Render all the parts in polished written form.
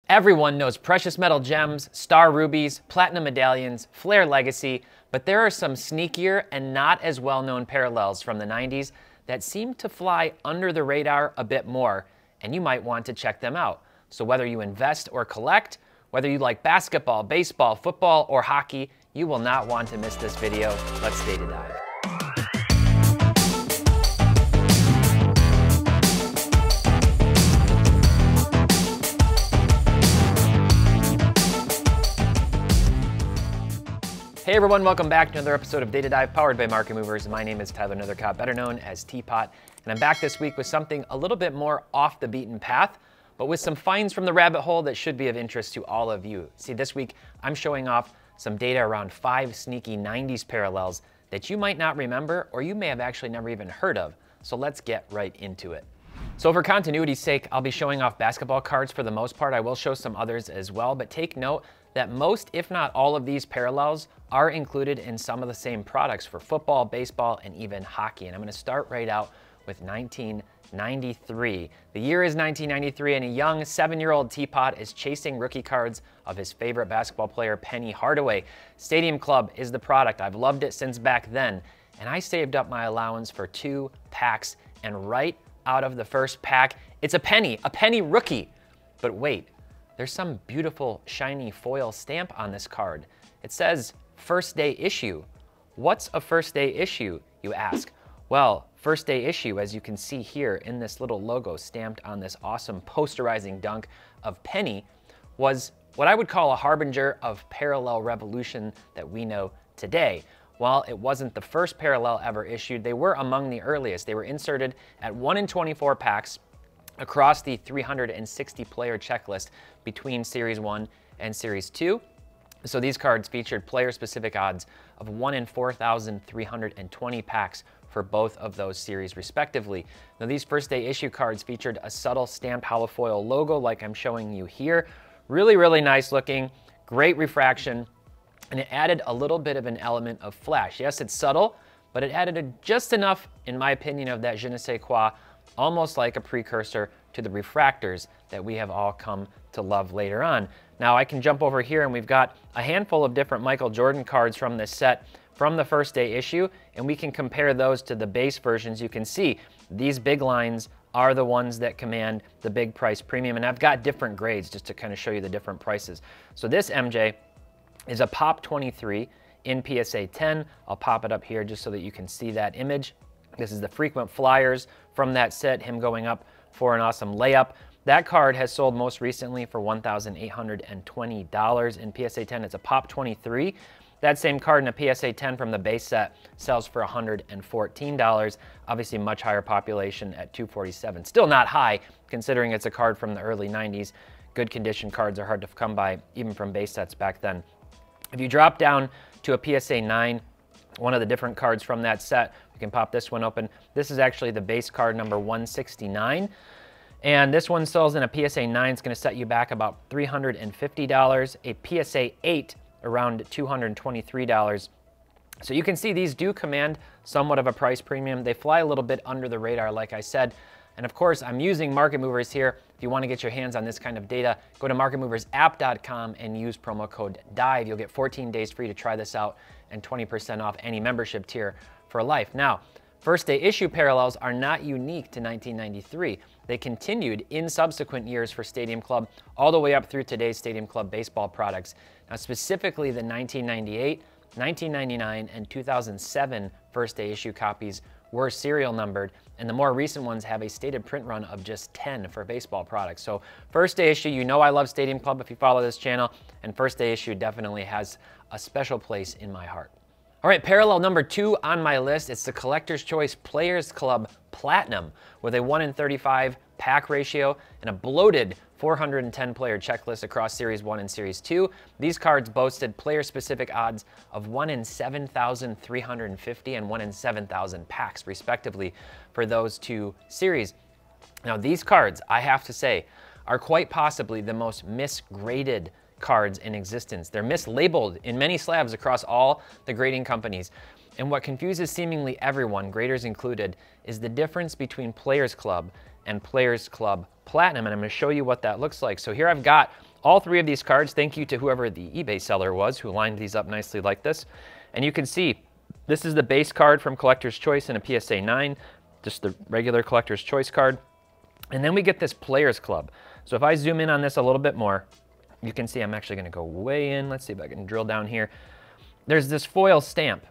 Everyone knows precious metal gems, star rubies, platinum medallions, Flair Legacy, but there are some sneakier and not as well-known parallels from the 90s that seem to fly under the radar a bit more, and you might want to check them out. So whether you invest or collect, whether you like basketball, baseball, football, or hockey, you will not want to miss this video. Let's data dive. Hey everyone, welcome back to another episode of Data Dive powered by Market Movers. My name is Tyler Nethercott, better known as Teapot, and I'm back this week with something a little bit more off the beaten path, but with some finds from the rabbit hole that should be of interest to all of you. See, this week I'm showing off some data around 5 sneaky 90s parallels that you might not remember or you may have actually never even heard of. So let's get right into it. So for continuity's sake, I'll be showing off basketball cards for the most part. I will show some others as well, but take note that most, if not all of these parallels are included in some of the same products for football, baseball, and even hockey. And I'm gonna start right out with 1993. The year is 1993, and a young 7-year-old Teapot is chasing rookie cards of his favorite basketball player, Penny Hardaway. Stadium Club is the product. I've loved it since back then, and I saved up my allowance for 2 packs, and right out of the first pack, it's a penny rookie. But wait, there's some beautiful shiny foil stamp on this card. It says first day issue. What's a first day issue, you ask? Well, first day issue, as you can see here in this little logo stamped on this awesome posterizing dunk of Penny, was what I would call a harbinger of parallel revolution that we know today. While it wasn't the first parallel ever issued, they were among the earliest. They were inserted at 1 in 24 packs across the 360 player checklist between Series 1 and Series 2. So these cards featured player-specific odds of 1 in 4,320 packs for both of those series respectively. Now these first day issue cards featured a subtle stamped holofoil logo like I'm showing you here. Really, really nice looking, great refraction, and it added a little bit of an element of flash. Yes, it's subtle, but it added just enough, in my opinion, of that je ne sais quoi, almost like a precursor to the refractors that we have all come to love later on. Now I can jump over here and we've got a handful of different Michael Jordan cards from this set from the first day issue, and we can compare those to the base versions. You can see these big lines are the ones that command the big price premium, and I've got different grades just to kind of show you the different prices. So this MJ is a Pop 23 in PSA 10. I'll pop it up here just so that you can see that image. This is the frequent flyers from that set, him going up for an awesome layup. That card has sold most recently for $1,820 in PSA 10. It's a Pop 23. That same card in a PSA 10 from the base set sells for $114. Obviously much higher population at $247. Still not high considering it's a card from the early 90s. Good condition cards are hard to come by even from base sets back then. If you drop down to a PSA 9, one of the different cards from that set, we can pop this one open. This is actually the base card number 169. And this one sells in a PSA 9. It's going to set you back about $350. A PSA 8 around $223. So you can see these do command somewhat of a price premium. They fly a little bit under the radar, like I said. And of course, I'm using Market Movers here. If you want to get your hands on this kind of data, go to marketmoversapp.com and use promo code DIVE. You'll get 14 days free to try this out and 20% off any membership tier for life. Now, first day issue parallels are not unique to 1993. They continued in subsequent years for Stadium Club all the way up through today's Stadium Club baseball products. Now, specifically the 1998, 1999, and 2007 first day issue copies were serial numbered, and the more recent ones have a stated print run of just 10 for baseball products. So first day issue, you know I love Stadium Club if you follow this channel, and first day issue definitely has a special place in my heart. All right, parallel number 2 on my list, it's the Collector's Choice Players Club Platinum with a 1 in 35 pack ratio and a bloated 410 player checklist across Series 1 and Series 2. These cards boasted player-specific odds of 1 in 7,350 and 1 in 7,000 packs, respectively, for those 2 series. Now, these cards, I have to say, are quite possibly the most misgraded cards in existence. They're mislabeled in many slabs across all the grading companies. And what confuses seemingly everyone, graders included, is the difference between Players Club and Players Club Platinum, and I'm going to show you what that looks like. So here I've got all three of these cards, thank you to whoever the eBay seller was who lined these up nicely like this. And you can see this is the base card from Collector's Choice in a PSA 9, just the regular Collector's Choice card. And then we get this Players Club. So if I zoom in on this a little bit more, you can see I'm actually going to go way in. Let's see if I can drill down here. There's this foil stamp,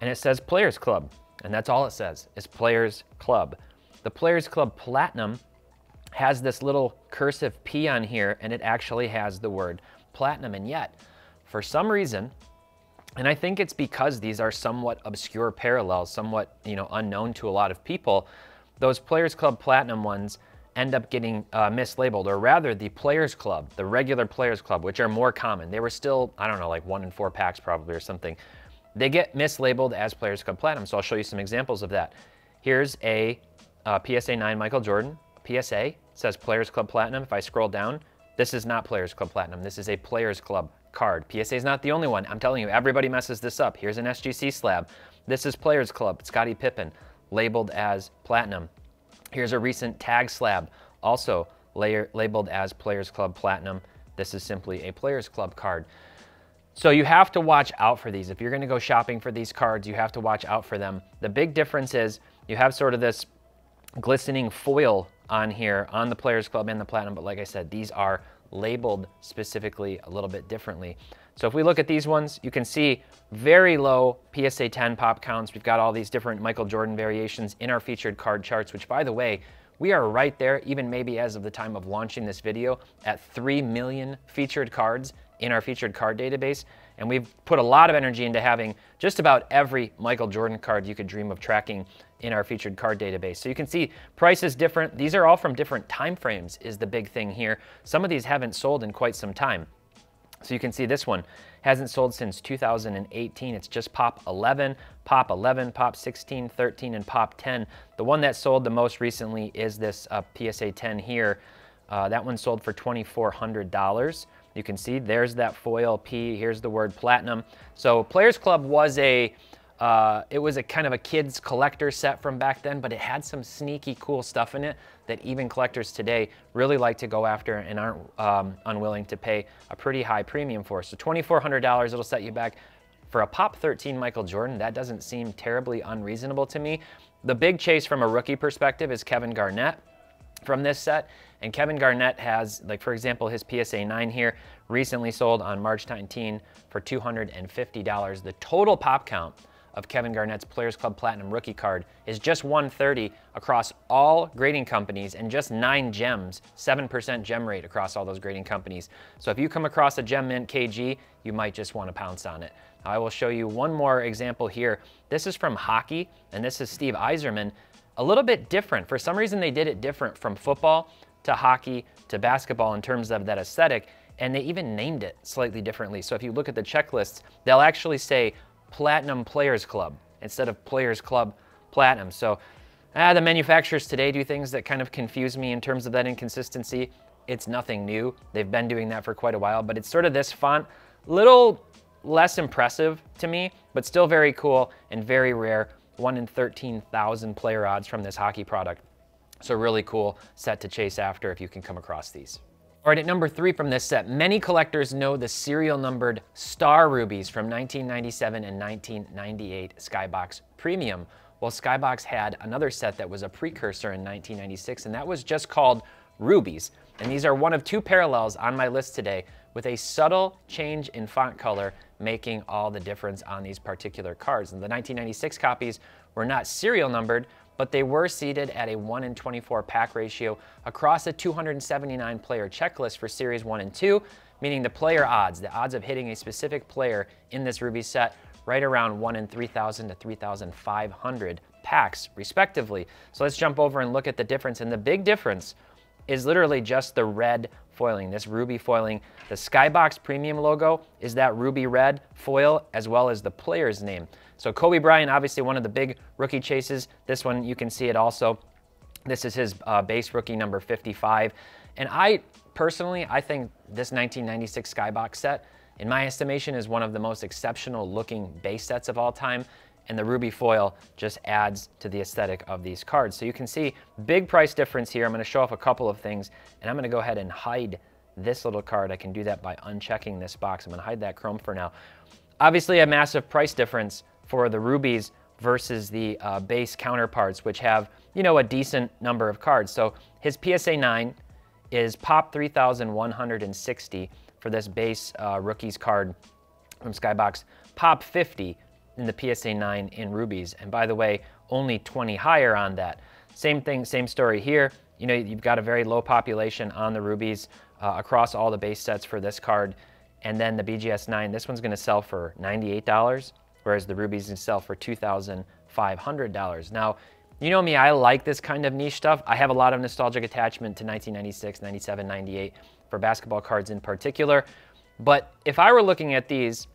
and it says Players Club. And that's all it says, is Players Club. The Players Club Platinum has this little cursive P on here, and it actually has the word Platinum. And yet, for some reason, and I think it's because these are somewhat obscure parallels, somewhat, unknown to a lot of people, those Players Club Platinum ones end up getting mislabeled, or rather the Players Club, the regular Players Club, which are more common. They were still, I don't know, like 1 in 4 packs probably or something. They get mislabeled as Players Club Platinum, so I'll show you some examples of that. Here's a PSA 9 Michael Jordan. PSA says Players Club Platinum. If I scroll down, this is not Players Club Platinum. This is a Players Club card. PSA is not the only one. I'm telling you, everybody messes this up. Here's an SGC slab. This is Players Club, Scottie Pippen, labeled as Platinum. Here's a recent tag slab, also labeled as Players Club Platinum. This is simply a Players Club card. So you have to watch out for these. If you're gonna go shopping for these cards, you have to watch out for them. The big difference is you have sort of this glistening foil on here on the Players Club and the Platinum, but like I said, these are labeled specifically a little bit differently. So if we look at these ones, you can see very low PSA 10 pop counts. We've got all these different Michael Jordan variations in our featured card charts, which by the way, we are right there, even maybe as of the time of launching this video, at 3 million featured cards in our featured card database. And we've put a lot of energy into having just about every Michael Jordan card you could dream of tracking in our featured card database. So you can see price is different. These are all from different time frames is the big thing here. Some of these haven't sold in quite some time. So you can see this one hasn't sold since 2018. It's just Pop 11, Pop 11, Pop 16, 13, and Pop 10. The one that sold the most recently is this PSA 10 here. That one sold for $2,400. You can see there's that foil P. Here's the word Platinum. So Players Club was it was a kind of a kid's collector set from back then, but it had some sneaky cool stuff in it that even collectors today really like to go after and aren't unwilling to pay a pretty high premium for. So $2,400, it'll set you back. For a Pop 13 Michael Jordan, that doesn't seem terribly unreasonable to me. The big chase from a rookie perspective is Kevin Garnett from this set. And Kevin Garnett has, like for example, his PSA 9 here recently sold on March 19 for $250. The total pop count of Kevin Garnett's Players Club Platinum rookie card is just 130 across all grading companies and just 9 gems, 7% gem rate across all those grading companies. So if you come across a Gem Mint KG, you might just want to pounce on it. Now, I will show you one more example here. This is from hockey, and this is Steve Yzerman. A little bit different. For some reason, they did it different from football to hockey to basketball in terms of that aesthetic, and they even named it slightly differently. So if you look at the checklists, they'll actually say Platinum Players Club instead of Players Club Platinum. So the manufacturers today do things that kind of confuse me in terms of that inconsistency. It's nothing new. They've been doing that for quite a while, but it's sort of this font, little less impressive to me, but still very cool and very rare. 1 in 13,000 player odds from this hockey product. So really cool set to chase after if you can come across these. All right, at number 3 from this set, many collectors know the serial numbered Star Rubies from 1997 and 1998 Skybox Premium. Well, Skybox had another set that was a precursor in 1996, and that was just called Rubies. And these are one of 2 parallels on my list today, with a subtle change in font color making all the difference on these particular cards. And the 1996 copies were not serial numbered, but they were seeded at a 1 in 24 pack ratio across a 279 player checklist for Series 1 and 2, meaning the player odds, the odds of hitting a specific player in this Ruby set, right around 1 in 3,000 to 3,500 packs, respectively. So let's jump over and look at the difference. And the big difference is literally just the red foiling, this ruby foiling. The Skybox Premium logo is that ruby red foil, as well as the player's name. So Kobe Bryant, obviously one of the big rookie chases. This one, you can see it also. This is his base rookie number 55. And I think this 1996 Skybox set, in my estimation, is one of the most exceptional looking base sets of all time. And the ruby foil just adds to the aesthetic of these cards. So you can see big price difference here. I'm going to show off a couple of things, and I'm going to go ahead and hide this little card, I can do that by unchecking this box. I'm going to hide that chrome for now. Obviously, a massive price difference for the Rubies versus the base counterparts, which have, you know, a decent number of cards. So his PSA 9 is pop 3,160 for this base rookies card from Skybox, pop 50 in the PSA 9 in Rubies. And by the way, only 20 higher on that. Same thing, same story here. You know, you've got a very low population on the Rubies across all the base sets for this card. And then the BGS 9, this one's going to sell for $98, whereas the Rubies can sell for $2,500. Now, you know me, I like this kind of niche stuff. I have a lot of nostalgic attachment to 1996, 97, 98 for basketball cards in particular. But if I were looking at these,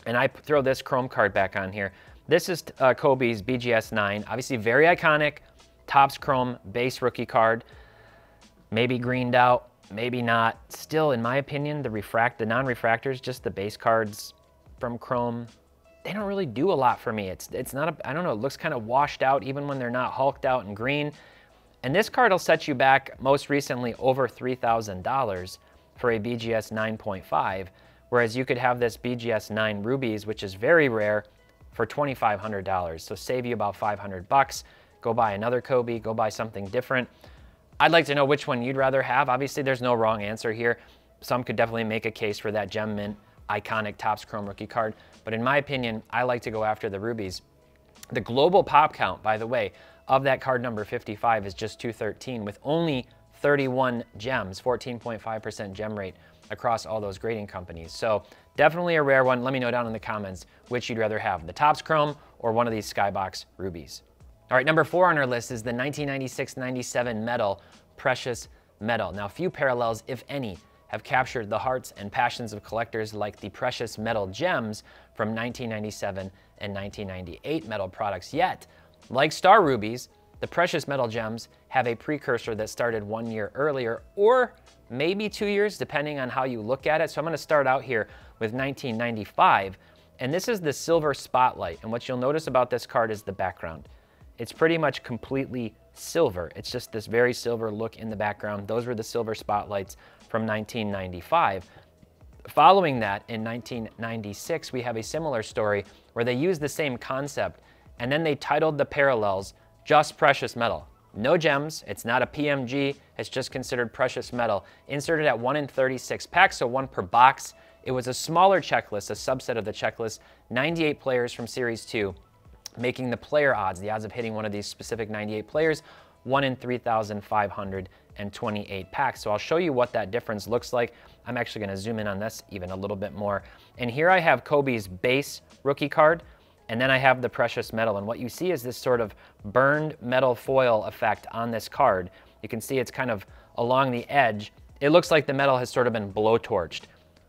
and I throw this chrome card back on here, this is Kobe's BGS 9, obviously very iconic, Topps chrome base rookie card, maybe greened out, maybe not. Still, in my opinion, the non-refractors, just the base cards from chrome, they don't really do a lot for me. It's not I don't know, it looks kind of washed out even when they're not hulked out and green. And this card will set you back most recently over $3,000 for a BGS 9.5, whereas you could have this BGS 9 Rubies, which is very rare, for $2,500. So save you about 500 bucks. Go buy another Kobe, go buy something different. I'd like to know which one you'd rather have. Obviously, there's no wrong answer here. Some could definitely make a case for that Gem Mint iconic Topps chrome rookie card. But in my opinion, I like to go after the Rubies. The global pop count, by the way, of that card number 55 is just 213 with only 31 gems, 14.5% gem rate across all those grading companies. So definitely a rare one. Let me know down in the comments which you'd rather have, the Topps chrome or one of these Skybox Rubies. All right, number 4 on our list is the 1996-97 Metal Precious Metal. Now, few parallels, if any, have captured the hearts and passions of collectors like the Precious Metal Gems from 1997 and 1998 metal products. Yet, like Star Rubies, the Precious Metal Gems have a precursor that started 1 year earlier, or maybe 2 years, depending on how you look at it. So I'm going to start out here with 1995, and this is the Silver Spotlight. And what you'll notice about this card is the background. It's pretty much completely silver. It's just this very silver look in the background. Those were the Silver Spotlights from 1995. Following that, in 1996, we have a similar story where they used the same concept, and then they titled the parallels just Precious Metal. No gems, it's not a PMG, it's just considered precious metal. Inserted at 1 in 36 packs, so 1 per box. It was a smaller checklist, a subset of the checklist, 98 players from Series 2, making the player odds, the odds of hitting one of these specific 98 players, 1 in 3,528 packs. So I'll show you what that difference looks like. I'm actually going to zoom in on this even a little bit more. And here I have Kobe's base rookie card, and then I have the Precious Metal. And what you see is this sort of burned metal foil effect on this card. You can see it's kind of along the edge. It looks like the metal has sort of been blowtorched,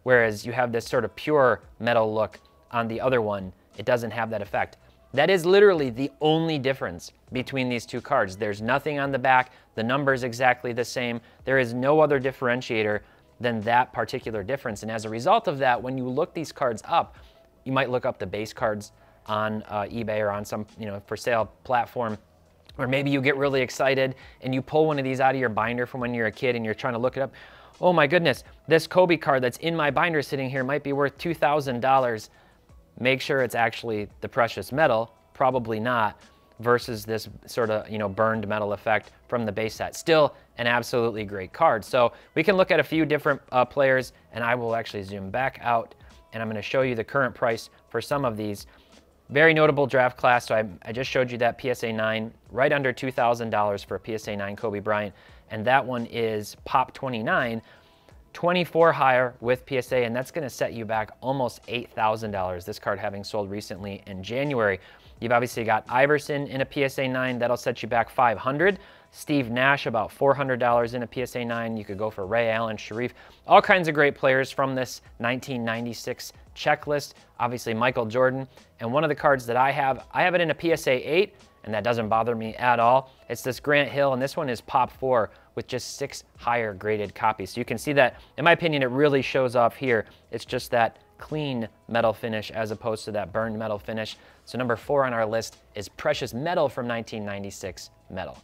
whereas you have this sort of pure metal look on the other one. It doesn't have that effect. That is literally the only difference between these two cards. There's nothing on the back. The number is exactly the same. There is no other differentiator than that particular difference. And as a result of that, when you look these cards up, you might look up the base cards on eBay or on some for sale platform, or maybe you get really excited and you pull one of these out of your binder from when you're a kid and you're trying to look it up. Oh my goodness, this Kobe card that's in my binder sitting here might be worth $2,000. Make sure it's actually the Precious Metal, probably not, versus this sort of burned metal effect from the base set. Still an absolutely great card. So we can look at a few different players, and I will actually zoom back out, and I'm going to show you the current price for some of these. Very notable draft class. So I just showed you that PSA 9, right under $2,000 for a PSA 9 Kobe Bryant, and that one is Pop 29. 24 higher with PSA, and that's going to set you back almost $8,000, this card having sold recently in January. You've obviously got Iverson in a PSA 9, that'll set you back $500. Steve Nash, about $400 in a PSA 9. You could go for Ray Allen, Sharif, all kinds of great players from this 1996 checklist. Obviously Michael Jordan, and one of the cards that I have it in a PSA 8, and that doesn't bother me at all. It's this Grant Hill, and this one is Pop 4 with just 6 higher graded copies. So you can see that, in my opinion, it really shows off here. It's just that clean metal finish as opposed to that burned metal finish. So number 4 on our list is Precious Metal from 1996 Metal.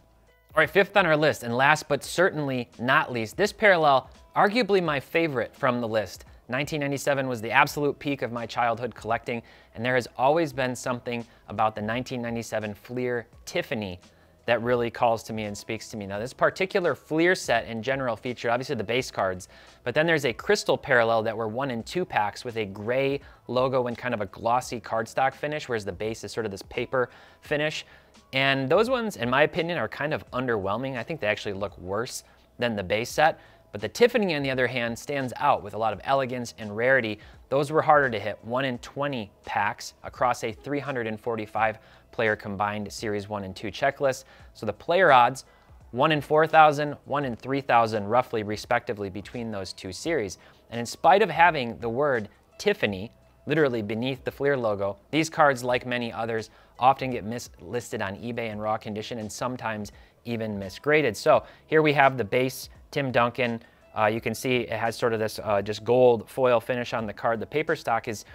All right, fifth on our list, and last but certainly not least, this parallel, arguably my favorite from the list. 1997 was the absolute peak of my childhood collecting, and there has always been something about the 1997 Flair Tiffany that really calls to me and speaks to me. Now, this particular Flair set in general featured obviously the base cards, but then there's a crystal parallel that were 1 in 2 packs with a gray logo and kind of a glossy cardstock finish, whereas the base is sort of this paper finish. And those ones, in my opinion, are kind of underwhelming. I think they actually look worse than the base set. But the Tiffany, on the other hand, stands out with a lot of elegance and rarity. Those were harder to hit, 1 in 20 packs across a 345 player combined Series 1 and 2 checklist. So the player odds, 1 in 4,000, 1 in 3,000, roughly respectively between those two series. And in spite of having the word Tiffany literally beneath the Flair logo, these cards, like many others, often get mislisted on eBay in raw condition and sometimes even misgraded. So here we have the base Tim Duncan. You can see it has sort of this just gold foil finish on the card. The paper stock is,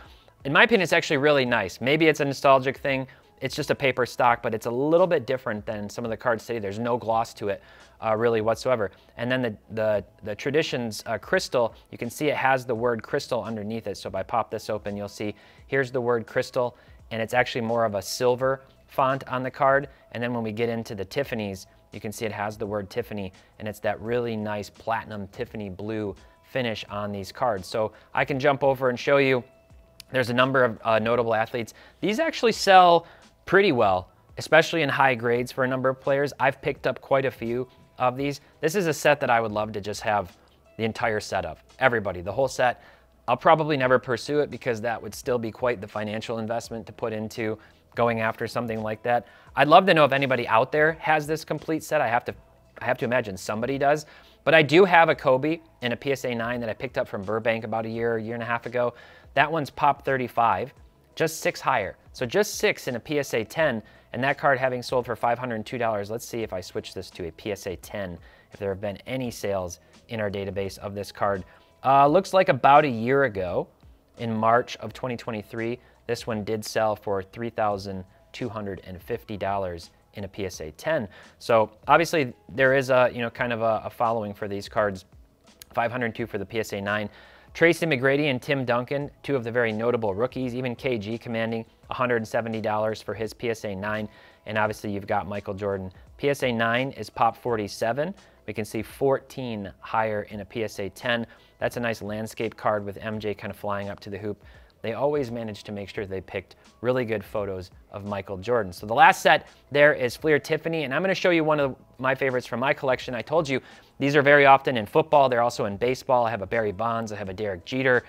in my opinion, it's actually really nice. Maybe it's a nostalgic thing. It's just a paper stock, but it's a little bit different than some of the cards today. There's no gloss to it really whatsoever. And then the Traditions crystal, you can see it has the word crystal underneath it. So if I pop this open, you'll see here's the word crystal, and it's actually more of a silver font on the card. And then when we get into the Tiffany's, you can see it has the word Tiffany, and it's that really nice platinum Tiffany blue finish on these cards. So I can jump over and show you, there's a number of notable athletes. These actually sell pretty well, especially in high grades for a number of players. I've picked up quite a few of these. This is a set that I would love to just have the entire set of. Everybody, the whole set. I'll probably never pursue it because that would still be quite the financial investment to put into going after something like that. I'd love to know if anybody out there has this complete set. I have to imagine somebody does. But I do have a Kobe in a PSA 9 that I picked up from Burbank about a year and a half ago. That one's pop 35, just 6 higher. So just 6 in a PSA 10, and that card having sold for $502. Let's see if I switch this to a PSA 10, if there have been any sales in our database of this card. Looks like about a year ago, in March of 2023, this one did sell for $3,250 in a PSA 10. So obviously there is a, kind of a following for these cards. 502 for the PSA 9. Tracy McGrady and Tim Duncan, two of the very notable rookies, even KG commanding $170 for his PSA 9. And obviously you've got Michael Jordan. PSA 9 is pop 47. We can see 14 higher in a PSA 10. That's a nice landscape card with MJ kind of flying up to the hoop. They always managed to make sure they picked really good photos of Michael Jordan. So the last set there is Flair Tiffany, and I'm going to show you one of my favorites from my collection. I told you these are very often in football. They're also in baseball. I have a Barry Bonds. I have a Derek Jeter.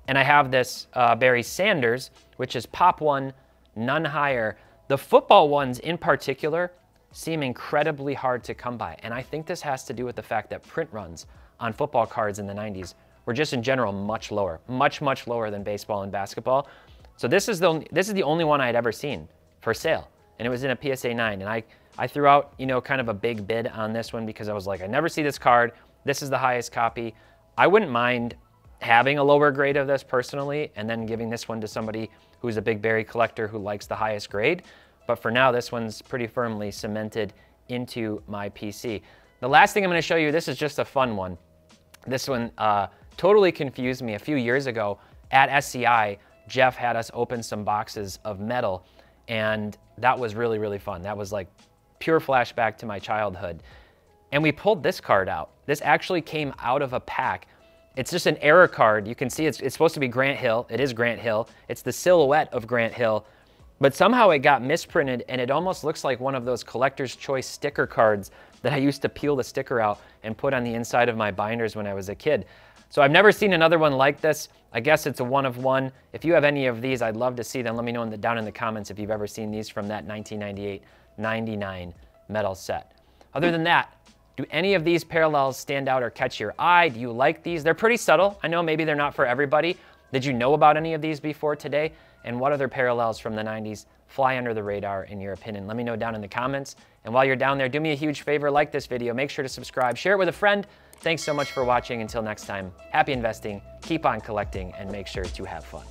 And I have this Barry Sanders, which is pop 1, none higher. The football ones in particular seem incredibly hard to come by. And I think this has to do with the fact that print runs on football cards in the 90s were just in general much lower, much lower than baseball and basketball. So this is the only one I had ever seen for sale, and it was in a PSA 9. And I threw out, kind of a big bid on this one because I was like, I never see this card. This is the highest copy. I wouldn't mind having a lower grade of this personally, and then giving this one to somebody who's a big Barry collector who likes the highest grade. But for now, this one's pretty firmly cemented into my PC. The last thing I'm going to show you, this is just a fun one. This one totally confused me. A few years ago at SCI, Jeff had us open some boxes of metal, and that was really fun. That was like pure flashback to my childhood. And we pulled this card out. This actually came out of a pack. It's just an error card. You can see it's supposed to be Grant Hill. It is Grant Hill. It's the silhouette of Grant Hill, but somehow it got misprinted, and it almost looks like one of those collector's choice sticker cards that I used to peel the sticker out and put on the inside of my binders when I was a kid. So I've never seen another one like this. I guess it's a one of one. If you have any of these, I'd love to see them. Let me know down in the comments if you've ever seen these from that 1998-99 metal set. Other than that, do any of these parallels stand out or catch your eye? Do you like these? They're pretty subtle. I know maybe they're not for everybody. Did you know about any of these before today? And what other parallels from the 90s fly under the radar in your opinion? Let me know down in the comments. And while you're down there, do me a huge favor, like this video, make sure to subscribe, share it with a friend. Thanks so much for watching. Until next time, happy investing, keep on collecting, and make sure to have fun.